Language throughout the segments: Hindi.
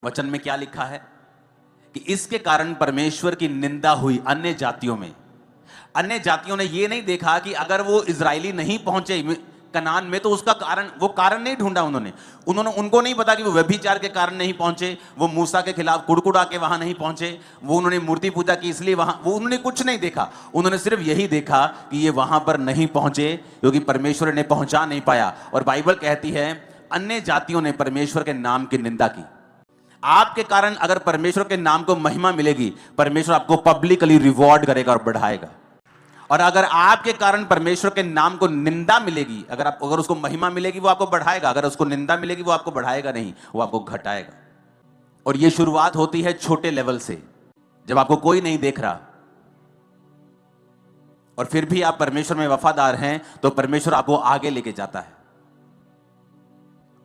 वचन में क्या लिखा है कि इसके कारण परमेश्वर की निंदा हुई अन्य जातियों में। अन्य जातियों ने यह नहीं देखा कि अगर वो इजरायली नहीं पहुंचे कनान में तो उसका कारण, वो कारण नहीं ढूंढा उनको नहीं पता कि वो व्यभिचार के कारण नहीं पहुंचे, वो मूसा के खिलाफ कुड़कुड़ा के वहां नहीं पहुंचे, वो उन्होंने मूर्ति पूजा की इसलिए वहां, वो उन्होंने कुछ नहीं देखा। उन्होंने सिर्फ यही देखा कि ये वहां पर नहीं पहुंचे क्योंकि परमेश्वर ने पहुंचा नहीं पाया। और बाइबल कहती है अन्य जातियों ने परमेश्वर के नाम की निंदा की। आपके कारण अगर परमेश्वर के नाम को महिमा मिलेगी, परमेश्वर आपको पब्लिकली रिवॉर्ड करेगा और बढ़ाएगा। और अगर आपके कारण परमेश्वर के नाम को निंदा मिलेगी, अगर उसको महिमा मिलेगी वो आपको बढ़ाएगा, अगर उसको निंदा मिलेगी वो आपको बढ़ाएगा नहीं, वो आपको घटाएगा। और ये शुरुआत होती है छोटे लेवल से, जब आपको कोई नहीं देख रहा और फिर भी आप परमेश्वर में वफादार हैं तो परमेश्वर आपको आगे लेके जाता है।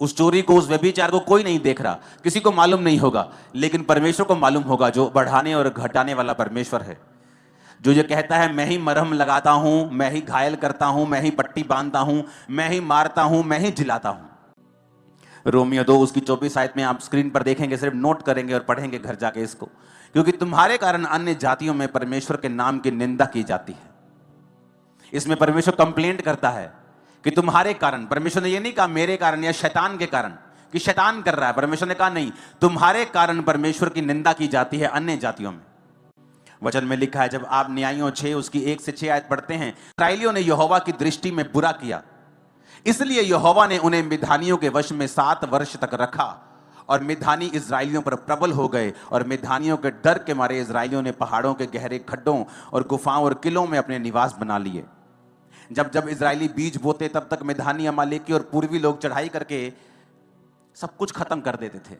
उस चोरी को, उस व्यभिचार को कोई नहीं देख रहा, किसी को मालूम नहीं होगा, लेकिन परमेश्वर को मालूम होगा, जो बढ़ाने और घटाने वाला परमेश्वर है, जो ये कहता है मैं ही मरहम लगाता हूं, मैं ही घायल करता हूं, मैं ही पट्टी बांधता हूं, मैं ही मारता हूं, मैं ही जिलाता हूं। रोमियो 2 उसकी 24 आयत में आप स्क्रीन पर देखेंगे, सिर्फ नोट करेंगे और पढ़ेंगे घर जाके इसको। क्योंकि तुम्हारे कारण अन्य जातियों में परमेश्वर के नाम की निंदा की जाती है। इसमें परमेश्वर कंप्लेंट करता है कि तुम्हारे कारण, परमेश्वर ने यह नहीं कहा मेरे कारण या शैतान के कारण कि शैतान कर रहा है, परमेश्वर ने कहा नहीं, तुम्हारे कारण परमेश्वर की निंदा की जाती है अन्य जातियों में। वचन में लिखा है, जब आप न्यायों 6 उसकी 1 से 6 आयत पढ़ते हैं, इस्राएलियों ने यहोवा की दृष्टि में बुरा किया, इसलिए यहोवा ने उन्हें मिद्यानियों के वश में 7 वर्ष तक रखा और मिद्यानी इजरायलियों पर प्रबल हो गए। और मिद्यानियों के डर के मारे इजरायलियों ने पहाड़ों के गहरे खड्डों और गुफाओं और किलों में अपने निवास बना लिए। जब जब इजरायली बीज बोते तब तक मिद्यानी, अमालेकी और पूर्वी लोग चढ़ाई करके सब कुछ खत्म कर देते थे।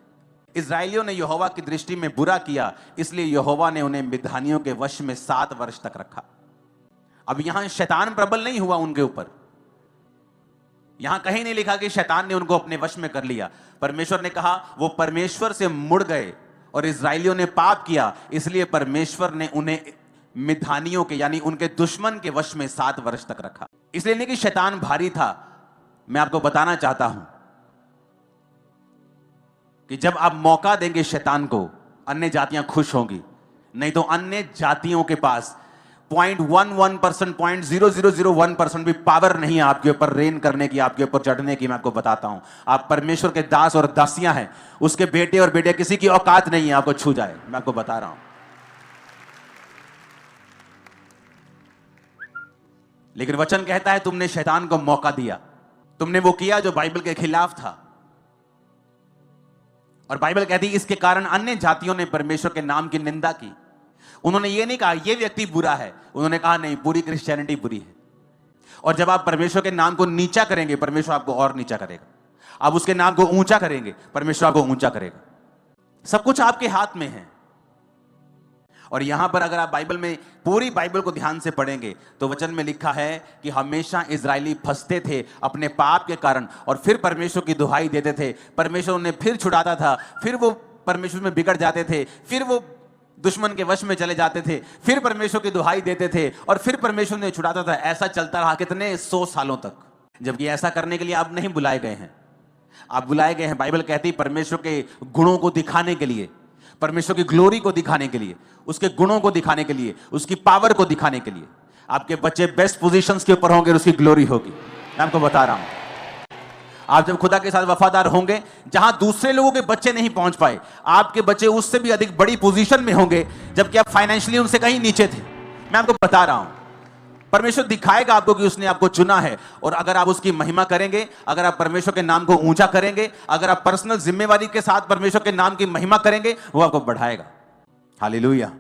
इजरायलियों ने यहोवा की दृष्टि में बुरा किया, इसलिए यहोवा ने उन्हें मिद्यानियों के वश में 7 वर्ष तक रखा। अब यहां शैतान प्रबल नहीं हुआ उनके ऊपर, यहां कहीं नहीं लिखा कि शैतान ने उनको अपने वश में कर लिया। परमेश्वर ने कहा वो परमेश्वर से मुड़ गए और इजरायलियों ने पाप किया, इसलिए परमेश्वर ने उन्हें मिद्यानियों के यानी उनके दुश्मन के वश में 7 वर्ष तक रखा। इसलिए नहीं कि शैतान भारी था, मैं आपको बताना चाहता हूं कि जब आप मौका देंगे शैतान को, अन्य जातियां खुश होंगी। नहीं तो अन्य जातियों के पास 0.11%, 0.0001% भी पावर नहीं है आपके ऊपर रेन करने की, आपके ऊपर चढ़ने की। मैं आपको बताता हूं, आप परमेश्वर के दास और दासियां हैं, उसके बेटे और बेटे, किसी की औकात नहीं है आपको छू जाए। मैं आपको बता रहा हूं। लेकिन वचन कहता है तुमने शैतान को मौका दिया, तुमने वो किया जो बाइबल के खिलाफ था। और बाइबल कहती है इसके कारण अन्य जातियों ने परमेश्वर के नाम की निंदा की। उन्होंने ये नहीं कहा ये व्यक्ति बुरा है, उन्होंने कहा नहीं, पूरी क्रिश्चियनिटी बुरी है। और जब आप परमेश्वर के नाम को नीचा करेंगे, परमेश्वर आपको और नीचा करेगा। आप उसके नाम को ऊंचा करेंगे, परमेश्वर आपको ऊंचा करेगा। सब कुछ आपके हाथ में है। और यहां पर अगर आप बाइबल में पूरी बाइबल को ध्यान से पढ़ेंगे तो वचन में लिखा है कि हमेशा इजरायली फंसते थे अपने पाप के कारण, और फिर परमेश्वर की दुहाई देते थे, परमेश्वर उन्हें फिर छुड़ाता था, फिर वो परमेश्वर में बिगड़ जाते थे, फिर वो दुश्मन के वश में चले जाते थे, फिर परमेश्वर की दुहाई देते थे और फिर परमेश्वर ने छुड़ाता था। ऐसा चलता रहा कितने 100 सालों तक। जबकि ऐसा करने के लिए आप नहीं बुलाए गए हैं, आप बुलाए गए हैं, बाइबल कहती है, परमेश्वर के गुणों को दिखाने के लिए, परमेश्वर की ग्लोरी को दिखाने के लिए, उसके गुणों को दिखाने के लिए, उसकी पावर को दिखाने के लिए। आपके बच्चे बेस्ट पोजीशंस के ऊपर होंगे और उसकी ग्लोरी होगी। मैं आपको बता रहा हूं, आप जब खुदा के साथ वफादार होंगे, जहां दूसरे लोगों के बच्चे नहीं पहुंच पाए, आपके बच्चे उससे भी अधिक बड़ी पोजीशन में होंगे, जबकि आप फाइनेंशियली उनसे कहीं नीचे थे। मैं आपको बता रहा हूं, परमेश्वर दिखाएगा आपको कि उसने आपको चुना है। और अगर आप उसकी महिमा करेंगे, अगर आप परमेश्वर के नाम को ऊंचा करेंगे, अगर आप पर्सनल जिम्मेवारी के साथ परमेश्वर के नाम की महिमा करेंगे, वो आपको बढ़ाएगा। हालेलुया।